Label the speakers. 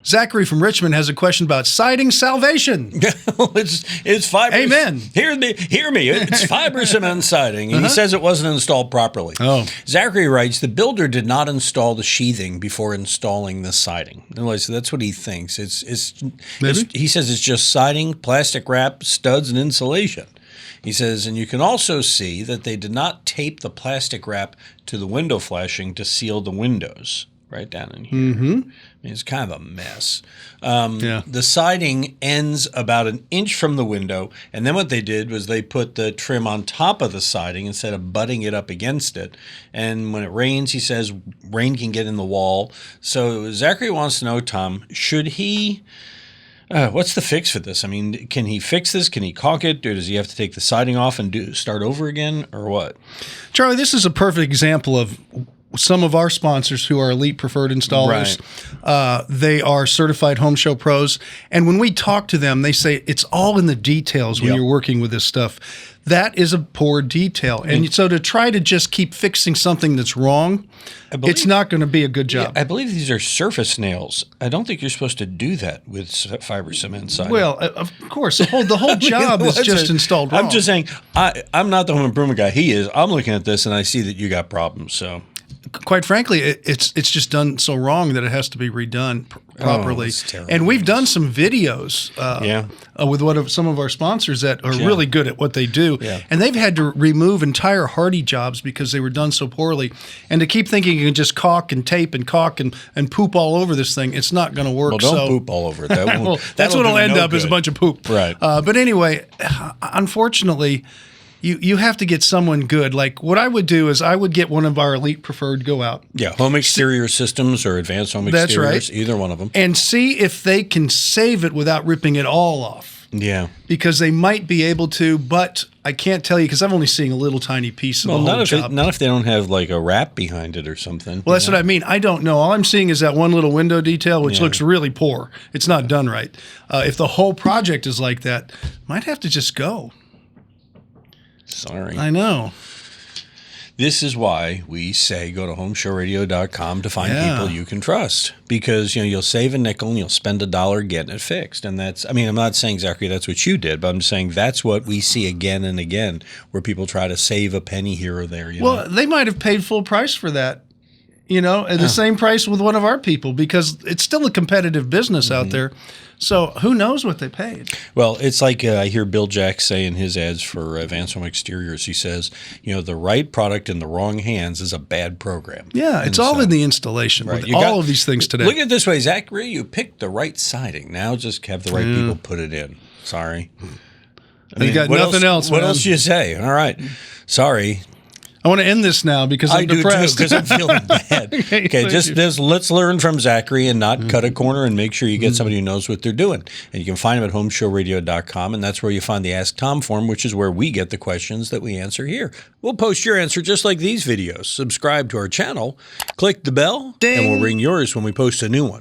Speaker 1: Zachary from Richmond has a question about siding salvation.
Speaker 2: it's fiber.
Speaker 1: Amen.
Speaker 2: Hear me. It's fiber cement siding. And he says it wasn't installed properly.
Speaker 1: Oh.
Speaker 2: Zachary writes, the builder did not install the sheathing before installing the siding. So that's what he thinks. He says it's just siding, plastic wrap, studs, and insulation. He says, and you can also see that they did not tape the plastic wrap to the window flashing to seal the windows. Right down in here. I mean, it's kind of a mess. The siding ends about an inch from the window, and then what they did was they put the trim on top of the siding instead of butting it up against it. And when it rains, he says, rain can get in the wall. So Zachary wants to know, Tom, should he... what's the fix for this? I mean, can he fix this? Can he caulk it? Or does he have to take the siding off and start over again, or what?
Speaker 1: Charlie, this is a perfect example of some of our sponsors who are elite preferred installers. Right. They are certified home show pros. And when we talk to them, they say it's all in the details when you're working with this stuff. That is a poor detail. And so to try to just keep fixing something that's wrong, it's not going to be a good job.
Speaker 2: Yeah, I believe these are surface nails. I don't think you're supposed to do that with fiber cement siding.
Speaker 1: Well, of course, the whole job is just installed wrong.
Speaker 2: I'm just saying, I'm not the home improvement guy. He is. I'm looking at this and I see that you got problems. So,
Speaker 1: quite frankly, it's just done so wrong that it has to be redone properly.
Speaker 2: That's terrible.
Speaker 1: And we've done some videos with some of our sponsors that are really good at what they do. Yeah. And they've had to remove entire hardy jobs because they were done so poorly. And to keep thinking you can just caulk and tape and caulk and poop all over this thing, it's not going to work.
Speaker 2: Well, don't poop all over it.
Speaker 1: That's what it'll end up is a bunch of poop.
Speaker 2: Right.
Speaker 1: But anyway, unfortunately, you have to get someone good. Like what I would do is I would get one of our elite preferred go out.
Speaker 2: Yeah, Home Exterior Systems or Advanced Home Exteriors.
Speaker 1: That's right.
Speaker 2: Either one of them.
Speaker 1: And see if they can save it without ripping it all off.
Speaker 2: Yeah.
Speaker 1: Because they might be able to, but I can't tell you because I'm only seeing a little tiny piece of the whole job.
Speaker 2: Not if they don't have like a wrap behind it or something.
Speaker 1: Well, that's what I mean. I don't know. All I'm seeing is that one little window detail, which looks really poor. It's not done right. If the whole project is like that, might have to just go.
Speaker 2: Sorry.
Speaker 1: I know.
Speaker 2: This is why we say go to HomeShowRadio.com to find people you can trust, because you'll save a nickel and you'll spend $1 getting it fixed. And I'm not saying, Zachary, that's what you did, but I'm saying that's what we see again and again, where people try to save a penny here or there.
Speaker 1: Well, they might have paid full price for that, at the same price with one of our people, because it's still a competitive business out there. So who knows what they paid?
Speaker 2: Well, it's like I hear Bill Jack say in his ads for Advanced Home Exteriors, he says, the right product in the wrong hands is a bad program.
Speaker 1: Yeah, it's all in the installation with all of these things today.
Speaker 2: Look at it this way, Zachary, you picked the right siding. Now just have the right people put it in. Sorry.
Speaker 1: You got nothing else.
Speaker 2: What else do you say? All right. Sorry.
Speaker 1: I want to end this now because I'm depressed.
Speaker 2: Because I'm feeling bad. Okay, just let's learn from Zachary and not cut a corner and make sure you get somebody who knows what they're doing. And you can find them at HomeShowRadio.com, and that's where you find the Ask Tom form, which is where we get the questions that we answer here. We'll post your answer just like these videos. Subscribe to our channel, click the bell, and we'll ring yours when we post a new one.